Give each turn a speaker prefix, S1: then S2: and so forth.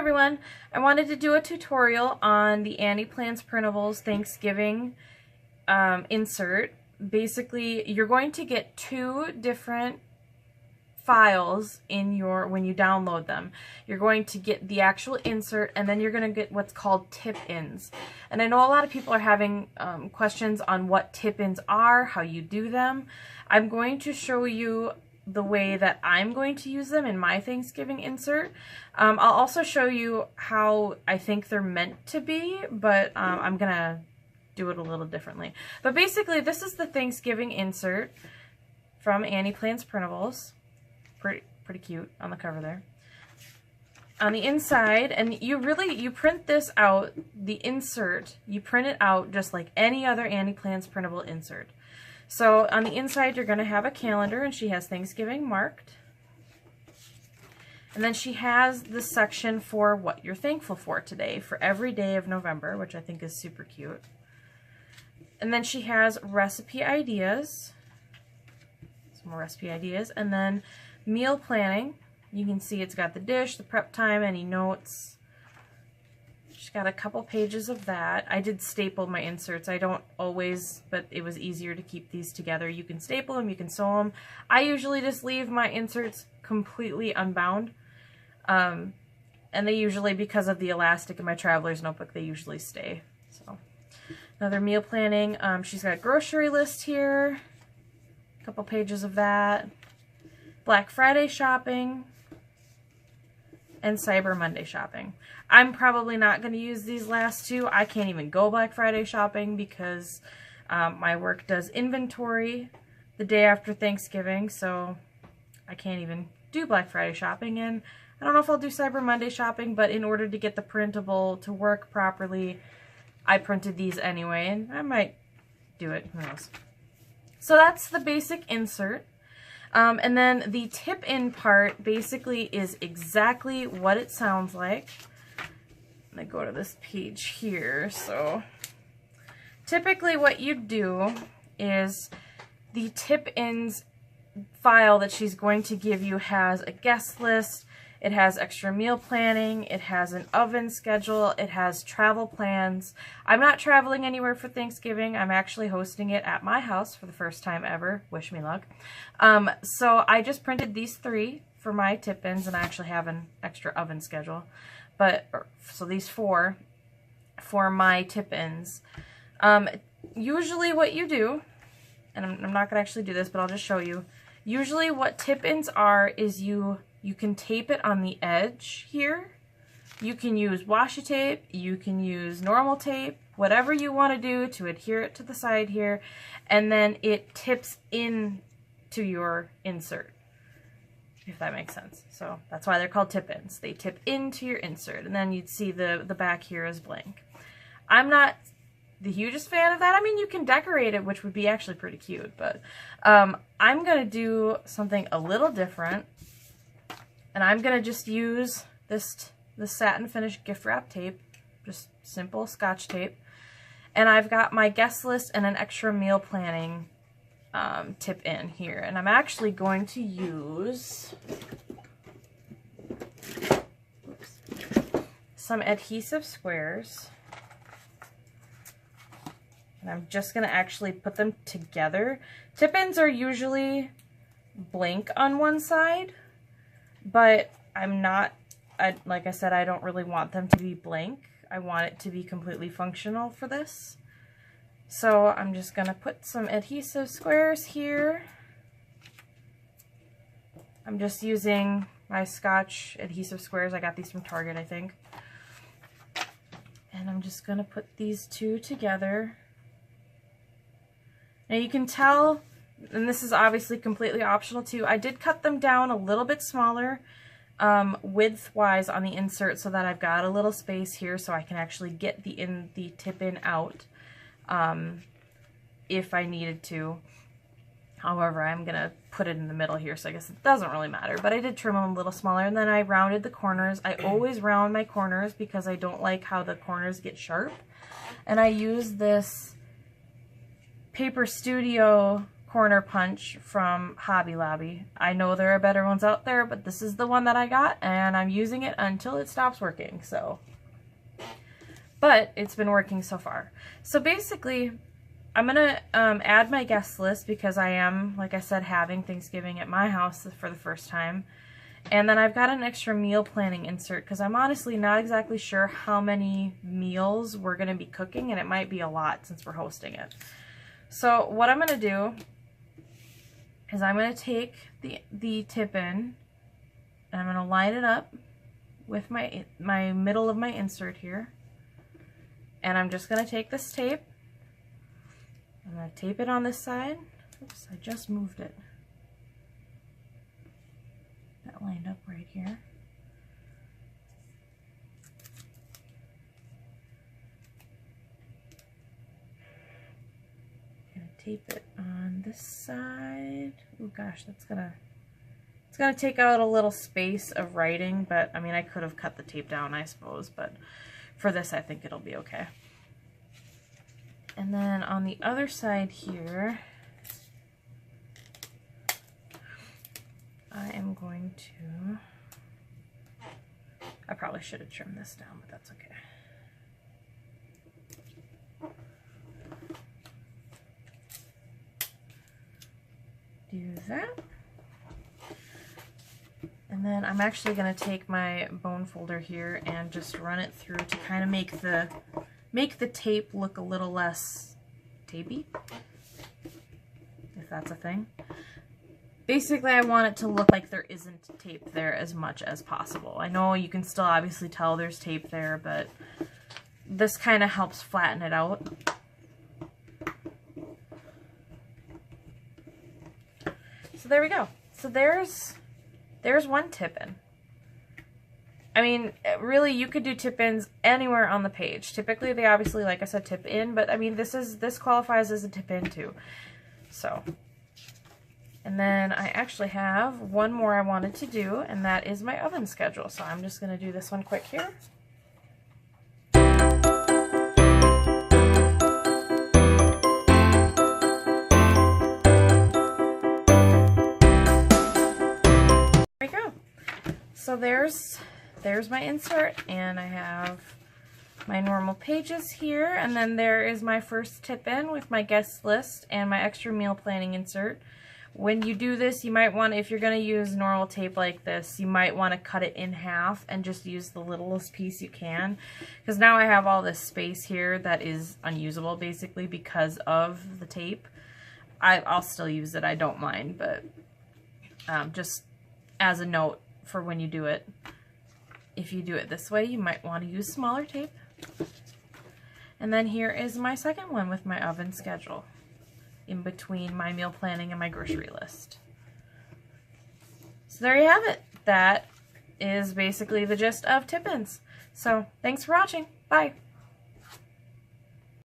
S1: everyone, I wanted to do a tutorial on the AnniePlansPrintables Thanksgiving insert. Basically, you're going to get two different files in your, when you download them. You're going to get the actual insert, and then you're going to get what's called tip-ins. And I know a lot of people are having questions on what tip-ins are, how you do them. I'm going to show you the way that I'm going to use them in my Thanksgiving insert. I'll also show you how I think they're meant to be, but I'm gonna do it a little differently. But basically, this is the Thanksgiving insert from AnniePlansPrintables. Pretty cute on the cover there. On the inside, and you print this out, the insert, you print it out just like any other AnniePlansPrintable insert. So on the inside, you're going to have a calendar, and she has Thanksgiving marked. And then she has the section for what you're thankful for today, for every day of November, which I think is super cute. And then she has recipe ideas, some more recipe ideas, and then meal planning. You can see it's got the dish, the prep time, any notes. She's got a couple pages of that. I did staple my inserts. I don't always, but it was easier to keep these together. You can staple them, you can sew them. I usually just leave my inserts completely unbound. And they usually, because of the elastic in my traveler's notebook, they usually stay. So, another meal planning. She's got a grocery list here. A couple pages of that. Black Friday shopping. And Cyber Monday shopping. I'm probably not going to use these last two. I can't even go Black Friday shopping because my work does inventory the day after Thanksgiving, so I can't even do Black Friday shopping. And I don't know if I'll do Cyber Monday shopping, but in order to get the printable to work properly, I printed these anyway, and I might do it. Who knows? So that's the basic insert. And then the tip-in part basically is exactly what it sounds like. I'm going to go to this page here. So typically what you do is the tip-ins file that she's going to give you has a guest list, it has extra meal planning, it has an oven schedule, it has travel plans. I'm not traveling anywhere for Thanksgiving. I'm actually hosting it at my house for the first time ever. Wish me luck. So I just printed these three for my tip-ins, and I actually have an extra oven schedule. So these four for my tip-ins. Usually what you do, and I'm not going to actually do this, but I'll just show you. Usually what tip-ins are is you can tape it on the edge here. You can use washi tape, you can use normal tape, whatever you want to do to adhere it to the side here, and then it tips in to your insert, if that makes sense. So that's why they're called tip-ins. They tip into your insert, and then you'd see the back here is blank. I'm not the hugest fan of that. I mean, you can decorate it, which would be actually pretty cute, but I'm going to do something a little different. And I'm going to just use this satin finish gift wrap tape, just simple Scotch tape. And I've got my guest list and an extra meal planning tip in here. And I'm actually going to use some adhesive squares. And I'm just going to actually put them together. Tip-ins are usually blank on one side. But I'm not, like I said, I don't really want them to be blank. I want it to be completely functional for this. So I'm just going to put some adhesive squares here. I'm just using my Scotch adhesive squares. I got these from Target, I think. And I'm just going to put these two together. Now you can tell, and this is obviously completely optional too, I did cut them down a little bit smaller width-wise on the insert so that I've got a little space here so I can actually get the tip-in out if I needed to. However, I'm going to put it in the middle here, so I guess it doesn't really matter. But I did trim them a little smaller, and then I rounded the corners. I always round my corners because I don't like how the corners get sharp. And I use this Paper Studio corner punch from Hobby Lobby. I know there are better ones out there, but this is the one that I got, and I'm using it until it stops working, so. But it's been working so far. So basically, I'm gonna add my guest list because I am, like I said, having Thanksgiving at my house for the first time. And then I've got an extra meal planning insert because I'm honestly not exactly sure how many meals we're gonna be cooking, and it might be a lot since we're hosting it. So what I'm gonna do is I'm going to take the tip in, and I'm going to line it up with my middle of my insert here. And I'm just going to take this tape, I'm going to tape it on this side. Oops, I just moved it. That lined up right here. Tape it on this side. Oh gosh, it's gonna take out a little space of writing, but I mean, I could have cut the tape down, I suppose, but for this I think it'll be okay. And then on the other side here, I am going to, I probably should have trimmed this down, but that's okay. Do that. And then I'm actually going to take my bone folder here and just run it through to kind of make the tape look a little less tapey, if that's a thing. Basically, I want it to look like there isn't tape there as much as possible. I know you can still obviously tell there's tape there, but this kind of helps flatten it out. So there we go. So there's one tip-in. I mean, really, you could do tip-ins anywhere on the page. Typically, they obviously, like I said, tip in, but I mean, this qualifies as a tip-in too. So, and then I actually have one more I wanted to do, and that is my oven schedule. So I'm just going to do this one quick here. So there's my insert, and I have my normal pages here, and then there is my first tip in with my guest list and my extra meal planning insert. When you do this, you might want, if you're going to use normal tape like this, you might want to cut it in half and just use the littlest piece you can, because now I have all this space here that is unusable basically because of the tape. I'll still use it, I don't mind, but just as a note, for when you do it, if you do it this way, you might want to use smaller tape. And then here is my second one with my oven schedule in between my meal planning and my grocery list. So there you have it. That is basically the gist of tip-ins. So thanks for watching. Bye.